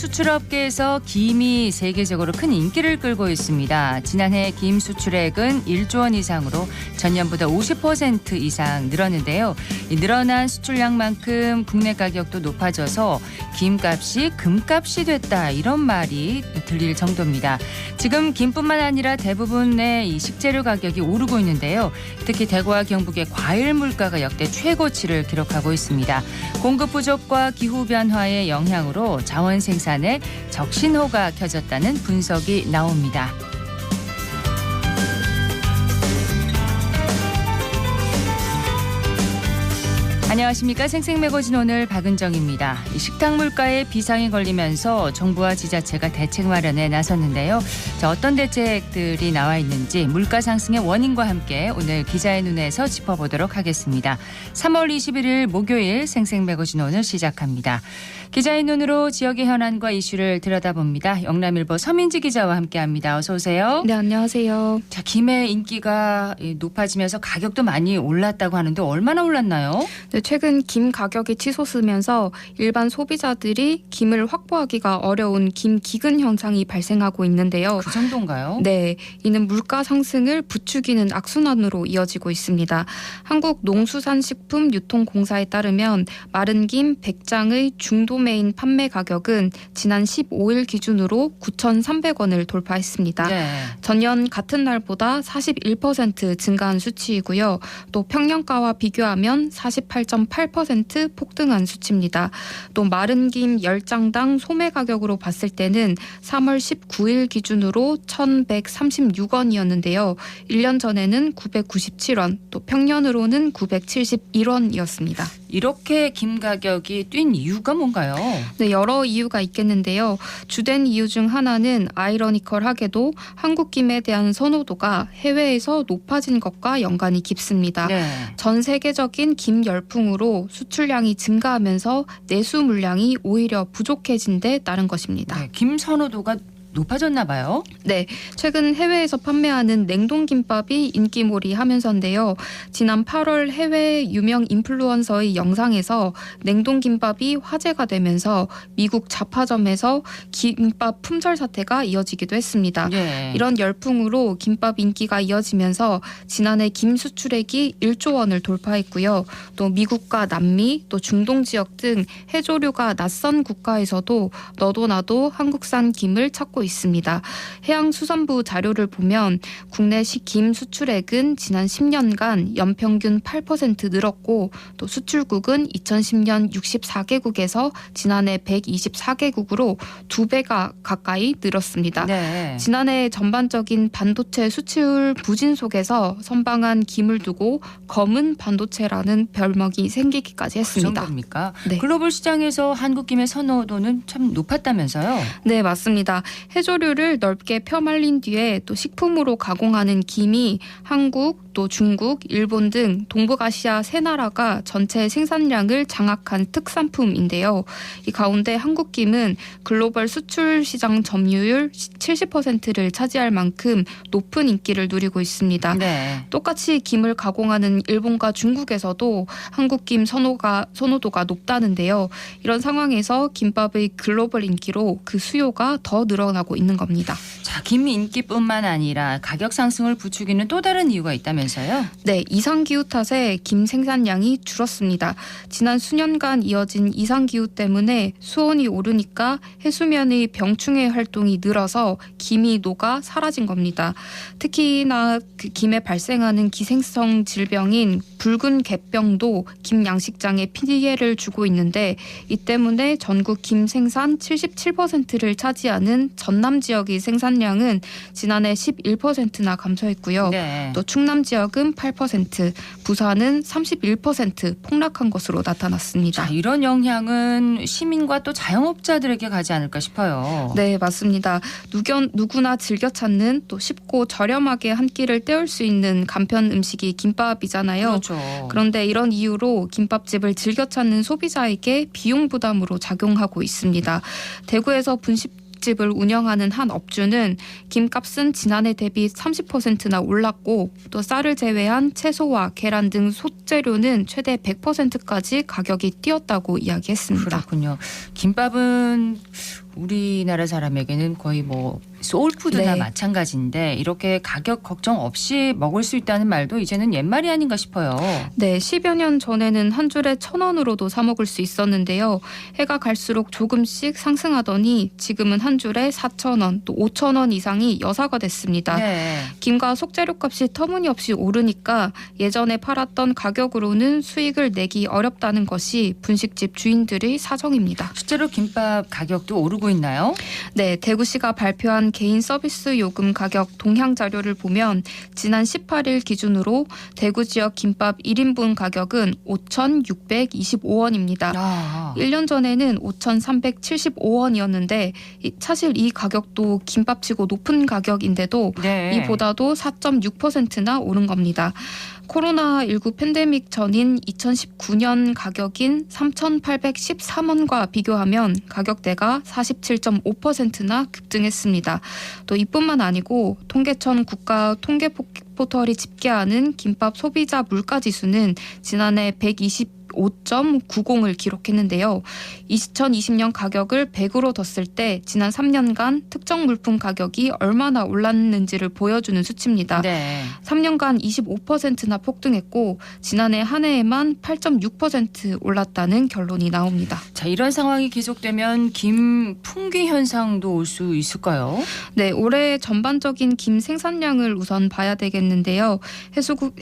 수출업계에서 김이 세계적으로 큰 인기를 끌고 있습니다. 지난해 김 수출액은 1조 원 이상으로 전년보다 50% 이상 늘었는데요. 이 늘어난 수출량만큼 국내 가격도 높아져서 김값이 금값이 됐다 이런 말이 들릴 정도입니다. 지금 김뿐만 아니라 대부분의 이 식재료 가격이 오르고 있는데요. 특히 대구와 경북의 과일 물가가 역대 최고치를 기록하고 있습니다. 공급 부족과 기후 변화의 영향으로 자원 생산에 적신호가 켜졌다는 분석이 나옵니다. 안녕하십니까. 생생매거진 오늘 박은정입니다. 식당 물가에 비상이 걸리면서 정부와 지자체가 대책 마련에 나섰는데요. 어떤 대책들이 나와 있는지 물가 상승의 원인과 함께 오늘 기자의 눈에서 짚어보도록 하겠습니다. 3월 21일 목요일 생생매거진 오늘 시작합니다. 기자의 눈으로 지역의 현안과 이슈를 들여다봅니다. 영남일보 서민지 기자와 함께합니다. 어서 오세요. 네, 안녕하세요. 자, 김의 인기가 높아지면서 가격도 많이 올랐다고 하는데 얼마나 올랐나요? 네, 최근 김 가격이 치솟으면서 일반 소비자들이 김을 확보하기가 어려운 김 기근 현상이 발생하고 있는데요. 그 정도인가요? 네, 이는 물가 상승을 부추기는 악순환으로 이어지고 있습니다. 한국농수산식품유통공사에 따르면 마른 김 100장의 중도메인 판매 가격은 지난 15일 기준으로 9,300원을 돌파했습니다. 네. 전년 같은 날보다 41% 증가한 수치이고요. 또 평년가와 비교하면 48.8% 폭등한 수치입니다. 또 마른 김 10장당 소매 가격으로 봤을 때는 3월 19일 기준으로 1,136원이었는데요. 1년 전에는 997원, 또 평년으로는 971원이었습니다. 이렇게 김 가격이 뛴 이유가 뭔가요? 네, 여러 이유가 있겠는데요. 주된 이유 중 하나는 아이러니컬하게도 한국 김에 대한 선호도가 해외에서 높아진 것과 연관이 깊습니다. 네. 전 세계적인 김 열풍으로 수출량이 증가하면서 내수 물량이 오히려 부족해진 데 따른 것입니다. 네, 김 선호도가 높아졌나 봐요. 네, 최근 해외에서 판매하는 냉동김밥이 인기몰이하면서인데요. 지난 8월 해외 유명 인플루언서의 영상에서 냉동김밥이 화제가 되면서 미국 잡화점에서 김밥 품절 사태가 이어지기도 했습니다. 네. 이런 열풍으로 김밥 인기가 이어지면서 지난해 김 수출액이 1조 원을 돌파했고요. 또 미국과 남미, 또 중동 지역 등 해조류가 낯선 국가에서도 너도 나도 한국산 김을 찾고 있습니다. 해양수산부 자료를 보면 국내 김 수출액은 지난 10년간 연평균 8% 늘었고 또 수출국은 2010년 64개국에서 지난해 124개국으로 2배가 가까이 늘었습니다. 네. 지난해 전반적인 반도체 수출 부진 속에서 선방한 김을 두고 검은 반도체라는 별명이 생기기까지 했습니다. 그 정도입니까? 네. 글로벌 시장에서 한국 김의 선호도는 참 높았다면서요? 네, 맞습니다. 해조류를 넓게 펴말린 뒤에 또 식품으로 가공하는 김이 한국, 또 중국, 일본 등 동북아시아 세 나라가 전체 생산량을 장악한 특산품인데요. 이 가운데 한국 김은 글로벌 수출 시장 점유율 70%를 차지할 만큼 높은 인기를 누리고 있습니다. 네. 똑같이 김을 가공하는 일본과 중국에서도 한국 김 선호도가 높다는데요. 이런 상황에서 김밥의 글로벌 인기로 그 수요가 더 늘어나고 있는 겁니다. 자, 김 인기뿐만 아니라 가격 상승을 부추기는 또 다른 이유가 있다면서요? 네, 이상기후 탓에 김 생산량이 줄었습니다. 지난 수년간 이어진 이상기후 때문에 수온이 오르니까 해수면의 병충해 활동이 늘어서 김이 녹아 사라진 겁니다. 특히나 그 김에 발생하는 기생성 질병인 붉은 갯병도 김 양식장에 피해를 주고 있는데 이 때문에 전국 김 생산 77%를 차지하는 전남 지역의 생산량은 지난해 11%나 감소했고요. 네. 또 충남 지역은 8%, 부산은 31% 폭락한 것으로 나타났습니다. 자, 이런 영향은 시민과 또 자영업자들에게 가지 않을까 싶어요. 네, 맞습니다. 누구나 즐겨 찾는 또 쉽고 저렴하게 한 끼를 때울 수 있는 간편 음식이 김밥이잖아요. 그렇죠. 그런데 이런 이유로 김밥집을 즐겨 찾는 소비자에게 비용 부담으로 작용하고 있습니다. 대구에서 분식 김밥집을 운영하는 한 업주는 김값은 지난해 대비 30%나 올랐고 또 쌀을 제외한 채소와 계란 등 소재료는 최대 100%까지 가격이 뛰었다고 이야기했습니다. 그렇군요. 김밥은 우리나라 사람에게는 거의 뭐 소울푸드나 네. 마찬가지인데 이렇게 가격 걱정 없이 먹을 수 있다는 말도 이제는 옛말이 아닌가 싶어요. 네, 10여 년 전에는 한 줄에 1,000원으로도 사 먹을 수 있었는데요. 해가 갈수록 조금씩 상승하더니 지금은 한 줄에 4,000원, 또 5,000원 이상이 여사가 됐습니다. 네. 김과 속재료값이 터무니없이 오르니까 예전에 팔았던 가격으로는 수익을 내기 어렵다는 것이 분식집 주인들의 사정입니다. 실제로 김밥 가격도 오르고 있나요? 네, 대구시가 발표한 개인 서비스 요금 가격 동향 자료를 보면 지난 18일 기준으로 대구 지역 김밥 1인분 가격은 5,625원입니다. 아. 1년 전에는 5,375원이었는데 사실 이 가격도 김밥치고 높은 가격인데도 네. 이보다도 4.6%나 오른 겁니다. 코로나19 팬데믹 전인 2019년 가격인 3,813원과 비교하면 가격대가 47.5%나 급등했습니다. 또 이뿐만 아니고 통계청 국가 통계 포털이 집계하는 김밥 소비자 물가지수는 지난해 5.90을 기록했는데요. 2020년 가격을 100으로 뒀을 때 지난 3년간 특정 물품 가격이 얼마나 올랐는지를 보여주는 수치입니다. 네. 3년간 25%나 폭등했고 지난해 한 해에만 8.6% 올랐다는 결론이 나옵니다. 자, 이런 상황이 계속되면 김 품귀 현상도 올 수 있을까요? 네, 올해 전반적인 김 생산량을 우선 봐야 되겠는데요.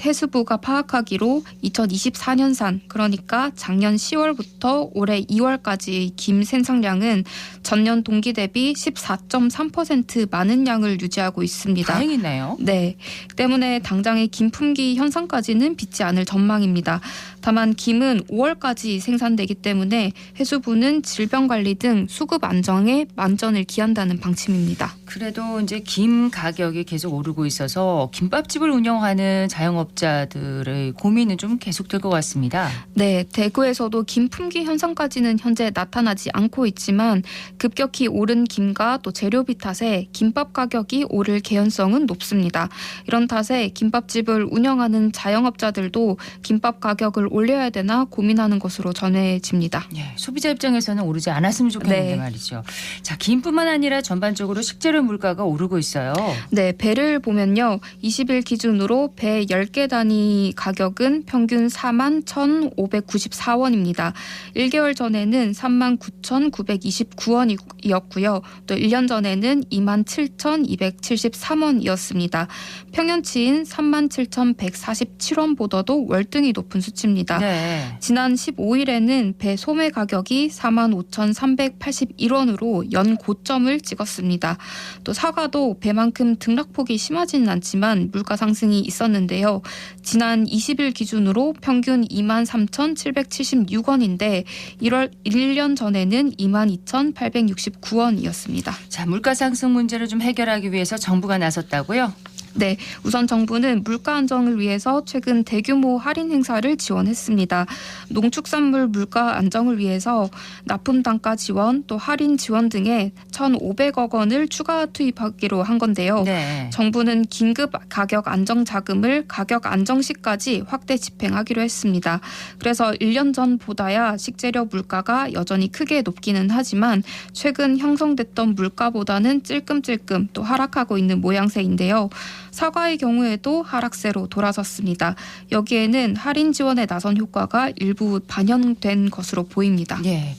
해수부가 파악하기로 2024년산, 그러니까 작년 10월부터 올해 2월까지의 김 생산량은 전년 동기 대비 14.3% 많은 양을 유지하고 있습니다. 다행이네요. 네, 때문에 당장의 김 품귀 현상까지는 빚지 않을 전망입니다. 다만 김은 5월까지 생산되기 때문에 해수부는 질병관리 등 수급 안정에 만전을 기한다는 방침입니다. 그래도 이제 김 가격이 계속 오르고 있어서 김밥집을 운영하는 자영업자들의 고민은 좀 계속될 것 같습니다. 네, 대구에서도 김 품귀 현상까지는 현재 나타나지 않고 있지만 급격히 오른 김과 또 재료비 탓에 김밥 가격이 오를 개연성은 높습니다. 이런 탓에 김밥집을 운영하는 자영업자들도 김밥 가격을 올려야 되나 고민하는 것으로 전해집니다. 예, 소비자 입장에서는 오르지 않았으면 좋겠는데 네. 말이죠. 자, 김뿐만 아니라 전반적으로 식재료 물가가 오르고 있어요. 네, 배를 보면요. 20일 기준으로 배 10개 단위 가격은 평균 41,594원입니다. 1개월 전에는 39,929원이었고요. 또 1년 전에는 27,273원이었습니다. 평년치인 37,147원보다도 월등히 높은 수치입니다. 네. 지난 15일에는 배 소매 가격이 45,381원으로 연 고점을 찍었습니다. 또 사과도 배만큼 등락폭이 심하지는 않지만 물가 상승이 있었는데요. 지난 20일 기준으로 평균 23,776원인데 1년 전에는 22,869원이었습니다. 자, 물가 상승 문제를 좀 해결하기 위해서 정부가 나섰다고요? 네, 우선 정부는 물가 안정을 위해서 최근 대규모 할인 행사를 지원했습니다. 농축산물 물가 안정을 위해서 납품 단가 지원, 또 할인 지원 등에 1,500억 원을 추가 투입하기로 한 건데요. 네. 정부는 긴급 가격 안정 자금을 가격 안정 시까지 확대 집행하기로 했습니다. 그래서 1년 전보다야 식재료 물가가 여전히 크게 높기는 하지만 최근 형성됐던 물가보다는 찔끔찔끔 또 하락하고 있는 모양새인데요. 사과의 경우에도 하락세로 돌아섰습니다. 여기에는 할인 지원에 나선 효과가 일부 반영된 것으로 보입니다. 예.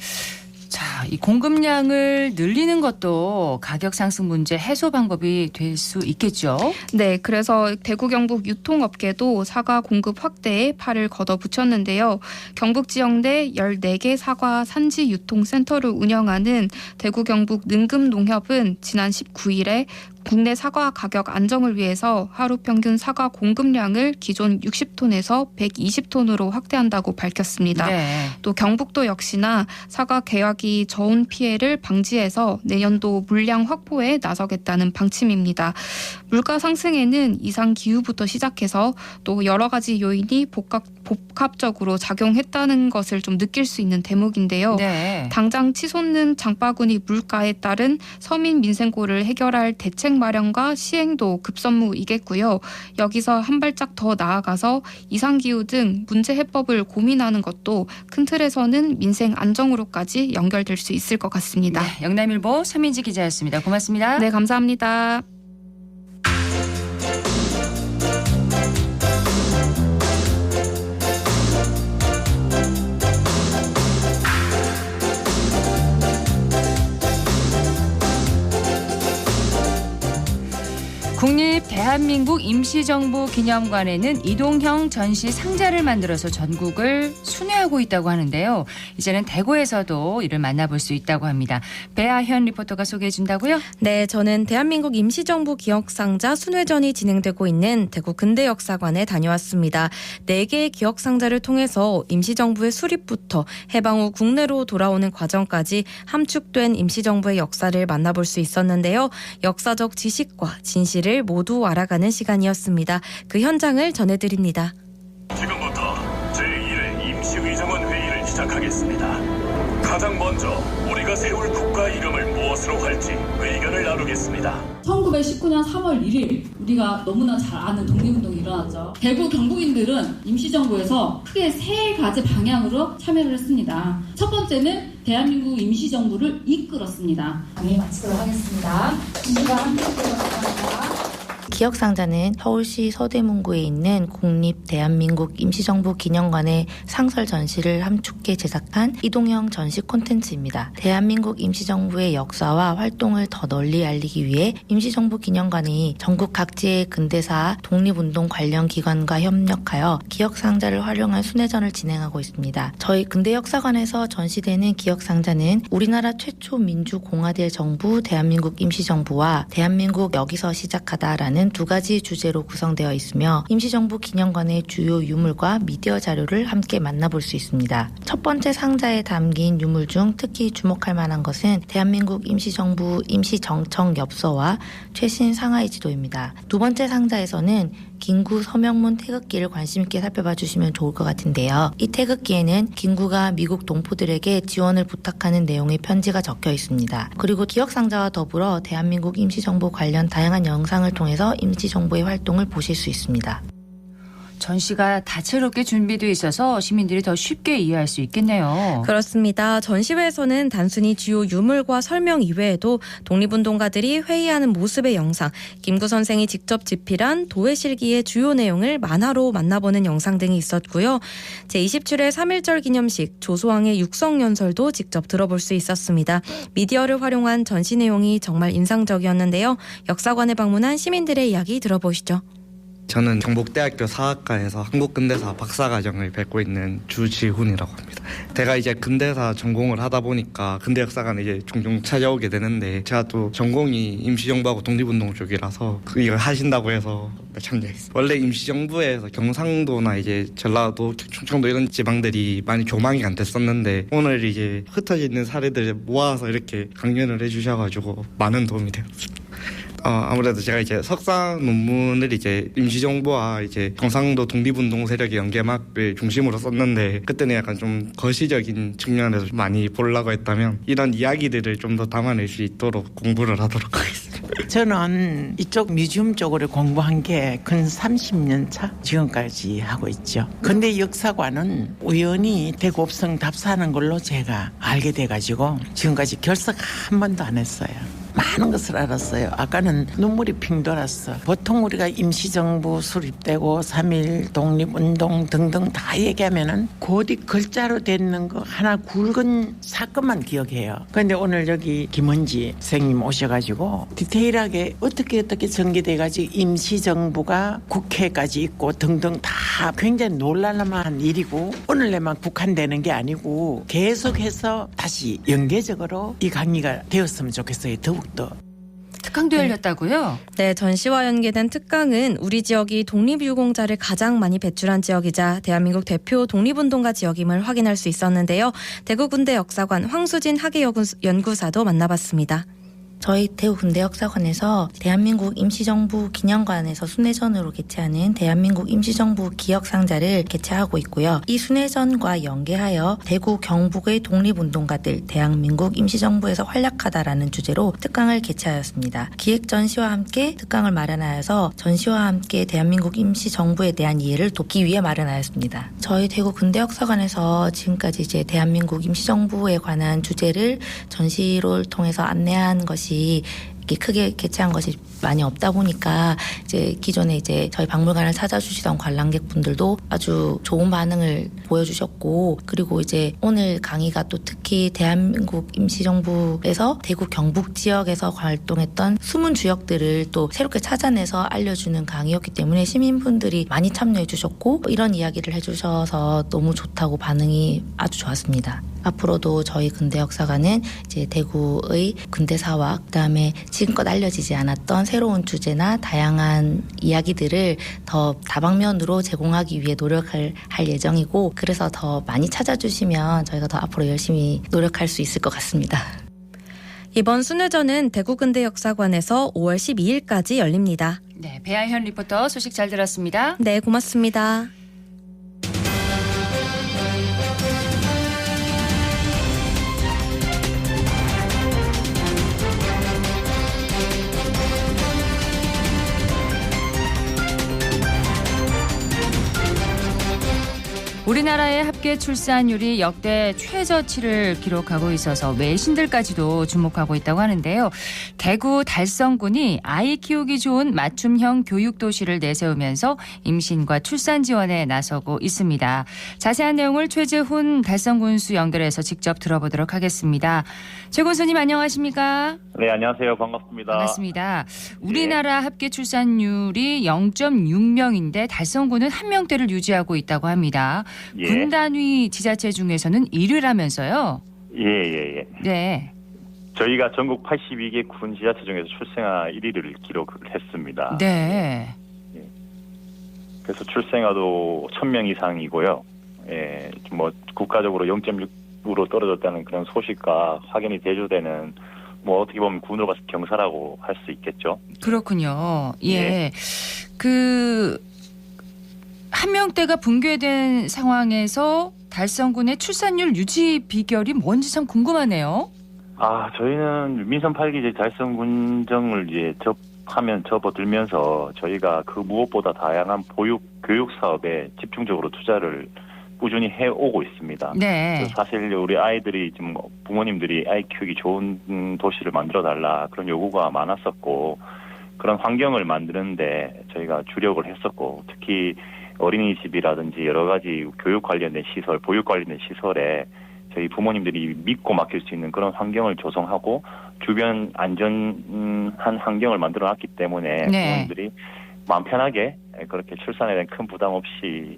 자, 이 공급량을 늘리는 것도 가격 상승 문제 해소 방법이 될 수 있겠죠? 네, 그래서 대구 경북 유통업계도 사과 공급 확대에 팔을 걷어붙였는데요. 경북 지역 내 14개 사과 산지 유통센터를 운영하는 대구 경북 능금농협은 지난 19일에 국내 사과 가격 안정을 위해서 하루 평균 사과 공급량을 기존 60톤에서 120톤으로 확대한다고 밝혔습니다. 네. 또 경북도 역시나 사과 개화기 저온 피해를 방지해서 내년도 물량 확보에 나서겠다는 방침입니다. 물가 상승에는 이상 기후부터 시작해서 또 여러 가지 요인이 복합적으로 작용했다는 것을 좀 느낄 수 있는 대목인데요. 네. 당장 치솟는 장바구니 물가에 따른 서민 민생고를 해결할 대책 마련과 시행도 급선무이겠고요. 여기서 한 발짝 더 나아가서 이상기후 등 문제 해법을 고민하는 것도 큰 틀에서는 민생 안정으로까지 연결될 수 있을 것 같습니다. 네, 영남일보 서민지 기자였습니다. 고맙습니다. 네, 감사합니다. 국립 대한민국 임시정부 기념관에는 이동형 전시 상자를 만들어서 전국을 순회하고 있다고 하는데요. 이제는 대구에서도 이를 만나볼 수 있다고 합니다. 배아현 리포터가 소개해 준다고요? 네, 저는 대한민국 임시정부 기억상자 순회전이 진행되고 있는 대구 근대역사관에 다녀왔습니다. 4개의 기억상자를 통해서 임시정부의 수립부터 해방 후 국내로 돌아오는 과정까지 함축된 임시정부의 역사를 만나볼 수 있었는데요. 역사적 지식과 진실을 모두 알아가는 시간이었습니다. 그 현장을 전해드립니다. 지금부터 제1회 임시의정원 회의를 시작하겠습니다. 가장 먼저 우리가 세울 국가 이름을 무엇으로 할지 의견을 나누겠습니다. 1919년 3월 1일 우리가 너무나 잘 아는 독립운동이 일어났죠. 대구 경북인들은 임시정부에서 크게 3가지 방향으로 참여를 했습니다. 첫 번째는 대한민국 임시정부를 이끌었습니다. 강의 마치도록 하겠습니다. 준비가 함께 되었습니다. 기억상자는 서울시 서대문구에 있는 국립 대한민국 임시정부 기념관의 상설 전시를 함축해 제작한 이동형 전시 콘텐츠입니다. 대한민국 임시정부의 역사와 활동을 더 널리 알리기 위해 임시정부 기념관이 전국 각지의 근대사 독립운동 관련 기관과 협력하여 기억상자를 활용한 순회전을 진행하고 있습니다. 저희 근대역사관에서 전시되는 기억상자는 우리나라 최초 민주공화대 정부 대한민국 임시정부와 대한민국 여기서 시작하다라는 2가지 주제로 구성되어 있으며 임시정부 기념관의 주요 유물과 미디어 자료를 함께 만나볼 수 있습니다. 첫 번째 상자에 담긴 유물 중 특히 주목할 만한 것은 대한민국 임시정부 임시정청 엽서와 최신 상하이 지도입니다. 2번째 상자에서는 김구 서명문 태극기를 관심 있게 살펴봐 주시면 좋을 것 같은데요. 이 태극기에는 김구가 미국 동포들에게 지원을 부탁하는 내용의 편지가 적혀 있습니다. 그리고 기억상자와 더불어 대한민국 임시정부 관련 다양한 영상을 통해서 임시정부의 활동을 보실 수 있습니다. 전시가 다채롭게 준비되어 있어서 시민들이 더 쉽게 이해할 수 있겠네요. 그렇습니다. 전시회에서는 단순히 주요 유물과 설명 이외에도 독립운동가들이 회의하는 모습의 영상, 김구 선생이 직접 집필한 도회실기의 주요 내용을 만화로 만나보는 영상 등이 있었고요. 제27회 3.1절 기념식, 조소왕의 육성연설도 직접 들어볼 수 있었습니다. 미디어를 활용한 전시 내용이 정말 인상적이었는데요. 역사관에 방문한 시민들의 이야기 들어보시죠. 저는 경북대학교 사학과에서 한국근대사 박사과정을 뵙고 있는 주지훈이라고 합니다. 제가 이제 근대사 전공을 하다 보니까 근대역사관에 이제 종종 찾아오게 되는데 제가 또 전공이 임시정부하고 독립운동 쪽이라서 이걸 하신다고 해서 참여했어요. 원래 임시정부에서 경상도나 이제 전라도, 충청도 이런 지방들이 많이 교망이 안 됐었는데 오늘 이제 흩어져 있는 사례들을 모아서 이렇게 강연을 해주셔가지고 많은 도움이 되었습니다. 아무래도 제가 이제 석사 논문을 이제 임시정부와 이제 경상도 독립운동 세력의 연계막을 중심으로 썼는데 그때는 약간 좀 거시적인 측면에서 많이 보려고 했다면 이런 이야기들을 좀 더 담아낼 수 있도록 공부를 하도록 하겠습니다. 저는 이쪽 뮤지엄 쪽으로 공부한 게 근 30년 차 지금까지 하고 있죠. 근데 역사관은 우연히 대곡성 답사하는 걸로 제가 알게 돼가지고 지금까지 결석 한 번도 안 했어요. 많은 것을 알았어요. 아까는 눈물이 핑 돌았어. 보통 우리가 임시정부 수립되고 3.1 독립운동 등등 다 얘기하면은 곧이 글자로 되는 거 하나 굵은 사건만 기억해요. 그런데 오늘 여기 김은지 선생님 오셔가지고 디테일하게 어떻게 전개돼가지고 임시정부가 국회까지 있고 등등 다 굉장히 놀랄만한 일이고 오늘에만 국한되는 게 아니고 계속해서 다시 연계적으로 이 강의가 되었으면 좋겠어요. 더욱더. 특강도 열렸다고요? 네, 전시와 연계된 특강은 우리 지역이 독립유공자를 가장 많이 배출한 지역이자 대한민국 대표 독립운동가 지역임을 확인할 수 있었는데요. 대구군대 역사관 황수진 학예연구사도 만나봤습니다. 저희 대구 근대역사관에서 대한민국 임시정부 기념관에서 순회전으로 개최하는 대한민국 임시정부 기억상자를 개최하고 있고요. 이 순회전과 연계하여 대구 경북의 독립운동가들 대한민국 임시정부에서 활약하다라는 주제로 특강을 개최하였습니다. 기획 전시와 함께 특강을 마련하여서 전시와 함께 대한민국 임시정부에 대한 이해를 돕기 위해 마련하였습니다. 저희 대구 근대역사관에서 지금까지 이제 대한민국 임시정부에 관한 주제를 전시를 통해서 안내한 것이 이렇게 크게 개최한 것이 많이 없다 보니까 이제 기존에 이제 저희 박물관을 찾아주시던 관람객분들도 아주 좋은 반응을 보여주셨고, 그리고 이제 오늘 강의가 또 특히 대한민국 임시정부에서 대구 경북 지역에서 활동했던 숨은 주역들을 또 새롭게 찾아내서 알려주는 강의였기 때문에 시민분들이 많이 참여해 주셨고 이런 이야기를 해주셔서 너무 좋다고 반응이 아주 좋았습니다. 앞으로도 저희 근대역사관은 이제 대구의 근대사와 그다음에 지금껏 알려지지 않았던 새로운 주제나 다양한 이야기들을 더 다방면으로 제공하기 위해 노력을 할 예정이고, 그래서 더 많이 찾아주시면 저희가 더 앞으로 열심히 노력할 수 있을 것 같습니다. 이번 순회전은 대구근대역사관에서 5월 12일까지 열립니다. 네, 배아현 리포터 소식 잘 들었습니다. 네, 고맙습니다. 우리나라의 합계 출산율이 역대 최저치를 기록하고 있어서 외신들까지도 주목하고 있다고 하는데요. 대구 달성군이 아이 키우기 좋은 맞춤형 교육도시를 내세우면서 임신과 출산 지원에 나서고 있습니다. 자세한 내용을 최재훈 달성군수 연결해서 직접 들어보도록 하겠습니다. 최 군수님 안녕하십니까? 네, 안녕하세요. 반갑습니다. 반갑습니다. 우리나라 합계 출산율이 0.6명인데 달성군은 1명대를 유지하고 있다고 합니다. 예. 군 단위 지자체 중에서는 1위라면서요? 예. 네. 저희가 전국 82개 군 지자체 중에서 출생아 1위를 기록을 했습니다. 네. 그래서 출생아도 1000명 이상이고요. 예, 뭐 국가적으로 0.6으로 떨어졌다는 그런 소식과 확연히 대조되는, 뭐 어떻게 보면 군으로 봐서 경사라고 할 수 있겠죠. 그렇군요. 예. 예. 그 1명대가 붕괴된 상황에서 달성군의 출산율 유지 비결이 뭔지 참 궁금하네요. 저희는 민선 8기제 달성군정을 이제 접어들면서 저희가 그 무엇보다 다양한 교육 사업에 집중적으로 투자를 꾸준히 해오고 있습니다. 네. 사실 우리 아이들이 좀 부모님들이 아이 키우기 좋은 도시를 만들어달라 그런 요구가 많았었고, 그런 환경을 만드는데 저희가 주력을 했었고, 특히 어린이집이라든지 여러 가지 교육 관련된 시설, 보육 관련된 시설에 저희 부모님들이 믿고 맡길 수 있는 그런 환경을 조성하고 주변 안전한 환경을 만들어놨기 때문에 네. 부모님들이 마음 편하게 그렇게 출산에 대한 큰 부담 없이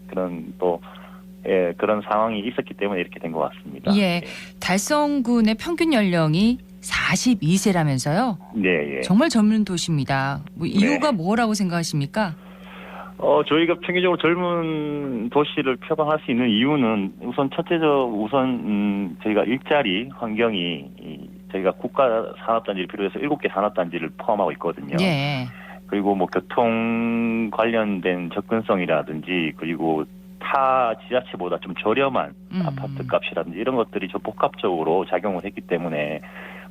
그런 상황이 있었기 때문에 이렇게 된 것 같습니다. 예. 달성군의 평균 연령이 42세라면서요? 네. 정말 젊은 도시입니다. 뭐 이유가 뭐라고 생각하십니까? 저희가 평균적으로 젊은 도시를 표방할 수 있는 이유는 우선 저희가 일자리 환경이 저희가 국가 산업단지를 비롯해서 7개 산업단지를 포함하고 있거든요. 예. 그리고 뭐 교통 관련된 접근성이라든지, 그리고 타 지자체보다 좀 저렴한 아파트 값이라든지 이런 것들이 좀 복합적으로 작용을 했기 때문에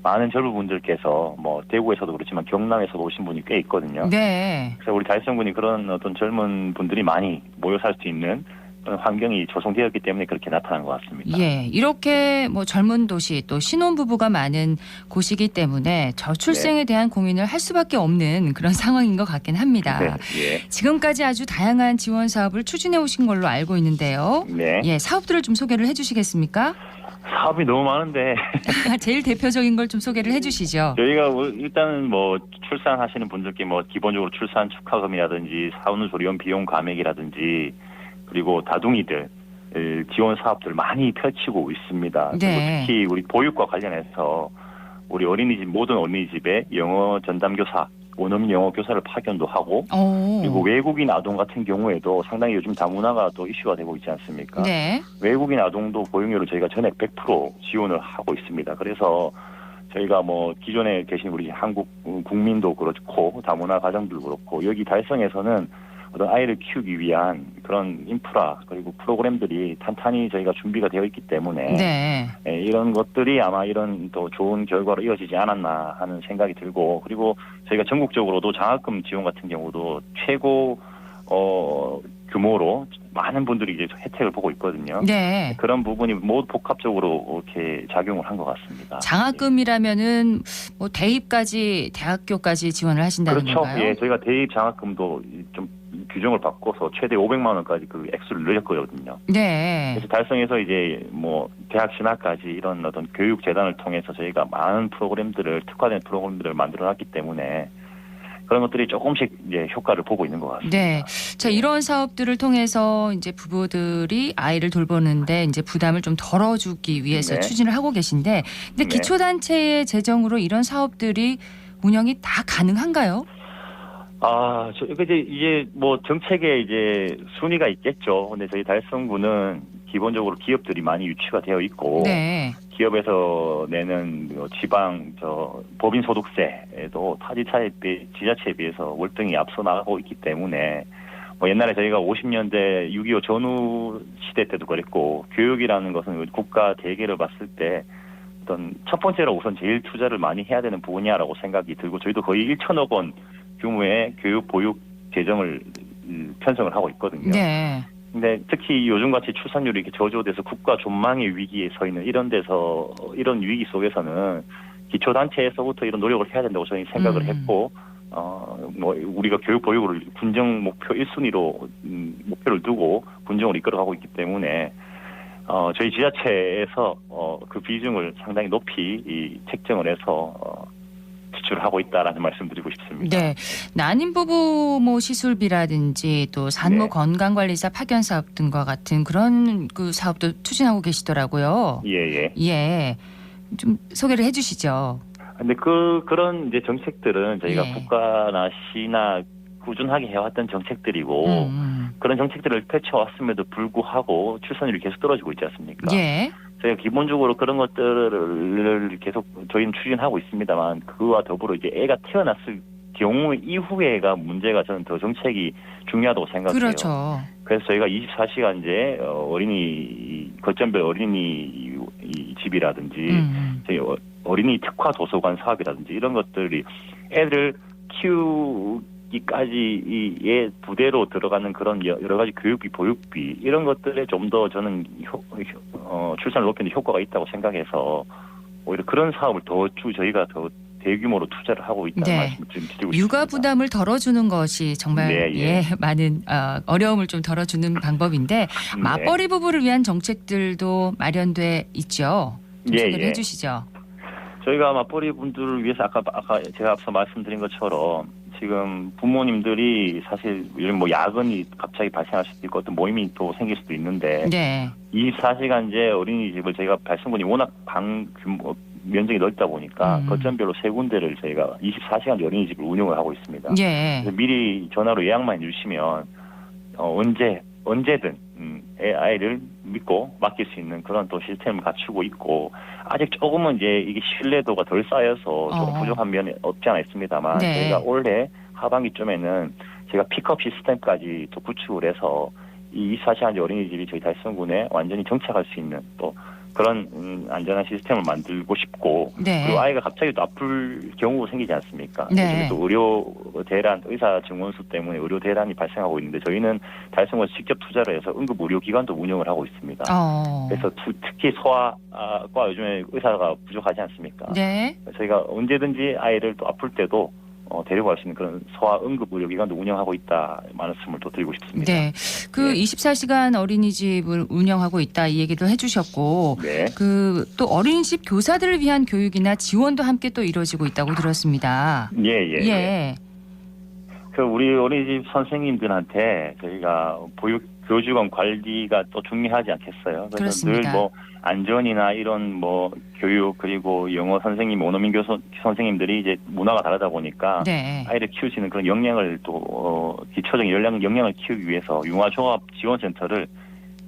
많은 젊은 분들께서 뭐 대구에서도 그렇지만 경남에서도 오신 분이 꽤 있거든요. 네. 그래서 우리 달성군이 그런 어떤 젊은 분들이 많이 모여 살 수 있는 그런 환경이 조성되었기 때문에 그렇게 나타난 것 같습니다. 예. 이렇게 뭐 젊은 도시 또 신혼부부가 많은 곳이기 때문에 저출생에 대한 고민을 할 수밖에 없는 그런 상황인 것 같긴 합니다. 네. 예. 지금까지 아주 다양한 지원 사업을 추진해 오신 걸로 알고 있는데요. 네. 예, 사업들을 좀 소개를 해주시겠습니까? 사업이 너무 많은데 제일 대표적인 걸 좀 소개를 해주시죠. 저희가 일단은 뭐 출산하시는 분들께 뭐 기본적으로 출산 축하금이라든지 산후조리원 비용 감액이라든지, 그리고 다둥이들 지원 사업들 많이 펼치고 있습니다. 네. 그리고 특히 우리 보육과 관련해서 우리 모든 어린이집에 영어 전담교사, 원어민 영어 교사를 파견도 하고, 그리고 외국인 아동 같은 경우에도 상당히 요즘 다문화가 또 이슈가 되고 있지 않습니까? 네. 외국인 아동도 보육료를 저희가 전액 100% 지원을 하고 있습니다. 그래서 저희가 뭐 기존에 계신 우리 한국 국민도 그렇고 다문화 가정들도 그렇고 여기 달성에서는 어떤 아이를 키우기 위한 그런 인프라 그리고 프로그램들이 탄탄히 저희가 준비가 되어 있기 때문에 네. 이런 것들이 아마 이런 또 좋은 결과로 이어지지 않았나 하는 생각이 들고 그리고 저희가 전국적으로도 장학금 지원 같은 경우도 최고 규모로 많은 분들이 이제 혜택을 보고 있거든요. 네. 그런 부분이 모두 복합적으로 이렇게 작용을 한 것 같습니다. 장학금이라면은 뭐 대입까지 대학교까지 지원을 하신다는 그렇죠. 건가요? 예, 저희가 대입 장학금도 좀 규정을 바꿔서 최대 500만 원까지 그 액수를 늘렸거든요. 네. 그래서 달성에서 이제 뭐 대학 진학까지 이런 어떤 교육 재단을 통해서 저희가 많은 프로그램들을 특화된 프로그램들을 만들어놨기 때문에 그런 것들이 조금씩 이제 효과를 보고 있는 것 같습니다. 네. 자, 이런 사업들을 통해서 이제 부부들이 아이를 돌보는데 이제 부담을 좀 덜어주기 위해서 네. 추진을 하고 계신데, 근데 네. 기초단체의 재정으로 이런 사업들이 운영이 다 가능한가요? 이제 뭐 정책에 이제 순위가 있겠죠. 근데 저희 달성구는 기본적으로 기업들이 많이 유치가 되어 있고, 네. 기업에서 내는 지방 법인 소득세에도 타 지자체에 비해서 월등히 앞서 나가고 있기 때문에 뭐 옛날에 저희가 50년대 6.25 전후 시대 때도 그랬고 교육이라는 것은 국가 대계를 봤을 때 어떤 첫 번째로 우선 제일 투자를 많이 해야 되는 분야라고 생각이 들고 저희도 거의 1천억 원 규모의 교육 보육 재정을 편성을 하고 있거든요. 네. 근데 특히 요즘같이 출산율이 이렇게 저조돼서 국가 존망의 위기에 서 있는 이런 위기 속에서는 기초단체에서부터 이런 노력을 해야 된다고 저희 생각을 했고, 뭐 우리가 교육 보육을 군정 목표 1순위로 목표를 두고 군정을 이끌어가고 있기 때문에 저희 지자체에서 그 비중을 상당히 높이 책정을 해서 지출을 하고 있다라는 말씀드리고 싶습니다. 네. 난임 부부 뭐 시술비라든지 또 산모 네. 건강관리사 파견 사업 등과 같은 그런 그 사업도 추진하고 계시더라고요. 예. 예. 좀 소개를 해 주시죠. 근데 그런 이제 정책들은 저희가 예. 국가나 시나 꾸준하게 해왔던 정책들이고 그런 정책들을 펼쳐왔음에도 불구하고 출산율이 계속 떨어지고 있지 않습니까? 예. 저희가 기본적으로 그런 것들을 계속 저희는 추진하고 있습니다만 그와 더불어 이제 애가 태어났을 경우 이후에가 문제가 저는 더 정책이 중요하다고 생각해요. 그렇죠. 그래서 저희가 24시간제 거점별 어린이 집이라든지 저희 어린이 특화 도서관 사업이라든지 이런 것들이 애들 키우기까지의 부대로 들어가는 그런 여러 가지 교육비, 보육비 이런 것들에 좀 더 저는 출산을 높이는 데 효과가 있다고 생각해서 오히려 그런 사업을 저희가 더 대규모로 투자를 하고 있다는 네. 말씀을 좀 드리고 싶습니다. 육아 부담을 덜어주는 것이 정말 네, 많은 어려움을 좀 덜어주는 방법인데 맞벌이 부부를 위한 정책들도 마련돼 있죠. 좀 소개를 해주시죠. 저희가 맞벌이 분들을 위해서 아까 제가 앞서 말씀드린 것처럼 지금 부모님들이 사실 뭐 야근이 갑자기 발생할 수도 있고 어떤 모임이 또 생길 수도 있는데 네. 24시간제 어린이집을 저희가 발송군이 워낙 면적이 넓다 보니까 거점별로 3군데를 저희가 24시간 어린이집을 운영을 하고 있습니다. 예. 그래서 미리 전화로 예약만 해주시면 언제든 아이를 믿고 맡길 수 있는 그런 또 시스템을 갖추고 있고 아직 조금은 이제 이게 신뢰도가 덜 쌓여서 조금 부족한 면이 없지 않아 있습니다만 네. 저희가 올해 하반기쯤에는 제가 픽업 시스템까지 또 구축을 해서 이 24시간 어린이집이 저희 달성군에 완전히 정착할 수 있는 또 그런 안전한 시스템을 만들고 싶고 네. 그리고 아이가 갑자기 또 아플 경우가 생기지 않습니까? 네. 요즘에 또 의료 대란, 의사 증원수 때문에 의료 대란이 발생하고 있는데 저희는 달성에서 직접 투자를 해서 응급 의료 기관도 운영을 하고 있습니다. 그래서 특히 소아과 요즘에 의사가 부족하지 않습니까? 네. 저희가 언제든지 아이를 또 아플 때도 데려갈 수 있는 그런 소아 응급 의료기관도 운영하고 있다 말씀을 또 드리고 싶습니다. 네, 그 24시간 어린이집을 운영하고 있다 이 얘기도 해주셨고, 네. 그 또 어린이집 교사들을 위한 교육이나 지원도 함께 또 이루어지고 있다고 들었습니다. 예. 그 우리 어린이집 선생님들한테 저희가 교직원 관리가 또 중요하지 않겠어요? 그래서 그렇습니다. 늘 뭐 안전이나 이런 뭐 교육 그리고 영어 선생님, 원어민 선생님들이 이제 문화가 다르다 보니까 네. 아이를 키울 수 있는 그런 역량을 또 기초적인 역량을 키우기 위해서 융화종합 지원센터를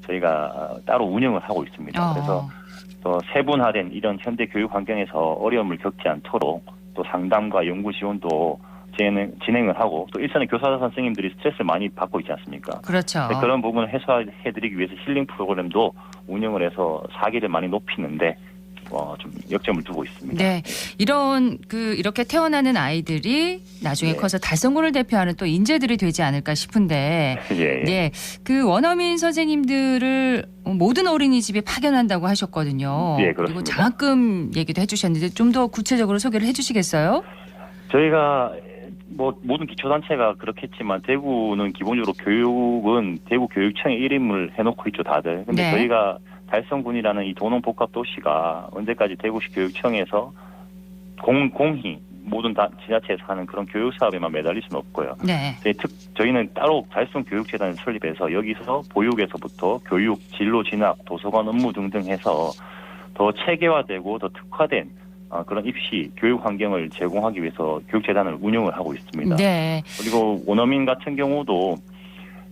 저희가 따로 운영을 하고 있습니다. 그래서 또 세분화된 이런 현대 교육 환경에서 어려움을 겪지 않도록 또 상담과 연구 지원도 진행을 하고 또 일선의 교사자 선생님들이 스트레스를 많이 받고 있지 않습니까? 그렇죠. 그런 부분을 해소해드리기 위해서 힐링 프로그램도 운영을 해서 사기를 많이 높이는데 좀 역점을 두고 있습니다. 네, 이런 이렇게 태어나는 아이들이 나중에 네. 커서 달성군을 대표하는 또 인재들이 되지 않을까 싶은데, 예. 네, 원어민 선생님들을 모든 어린이집에 파견한다고 하셨거든요. 예, 그리고 그렇습니다. 장학금 얘기도 해주셨는데 좀 더 구체적으로 소개를 해주시겠어요? 저희가 모든 기초단체가 그렇겠지만 대구는 기본적으로 교육은 대구 교육청의 이름을 해놓고 있죠, 다들. 근데 네. 저희가 달성군이라는 이 도농복합도시가 언제까지 대구시 교육청에서 공히 모든 지자체에서 하는 그런 교육 사업에만 매달릴 수는 없고요. 네. 저희는 따로 달성교육재단을 설립해서 여기서 보육에서부터 교육, 진로 진학, 도서관 업무 등등 해서 더 체계화되고 더 특화된 그런 입시 교육 환경을 제공하기 위해서 교육재단을 운영을 하고 있습니다. 네. 그리고 원어민 같은 경우도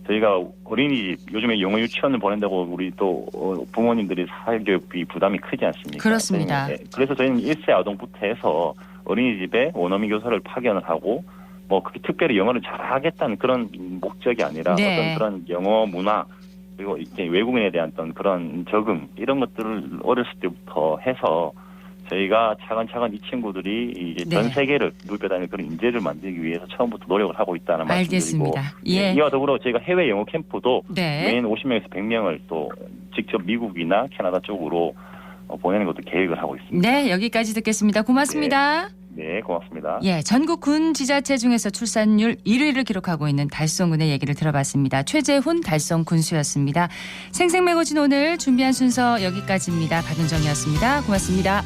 저희가 어린이집 요즘에 영어 유치원을 보낸다고 우리 또 부모님들이 사교육비 부담이 크지 않습니까? 그렇습니다. 그래서 저희는 1세 아동부터 해서 어린이집에 원어민 교사를 파견을 하고 그렇게 특별히 영어를 잘하겠다는 그런 목적이 아니라 네. 어떤 그런 영어 문화 그리고 이제 외국인에 대한 어떤 그런 적응 이런 것들을 어렸을 때부터 해서 저희가 차근차근 이 친구들이 이제 네. 전 세계를 누벼다니는 그런 인재를 만들기 위해서 처음부터 노력을 하고 있다는 말씀드리고 알겠습니다. 예. 이와 더불어 저희가 해외 영어 캠프도 네. 매년 50명에서 100명을 또 직접 미국이나 캐나다 쪽으로 보내는 것도 계획을 하고 있습니다. 네, 여기까지 듣겠습니다. 고맙습니다. 네, 고맙습니다. 예, 전국 군 지자체 중에서 출산율 1위를 기록하고 있는 달성군의 얘기를 들어봤습니다. 최재훈 달성 군수였습니다. 생생매거진 오늘 준비한 순서 여기까지입니다. 박은정이었습니다. 고맙습니다.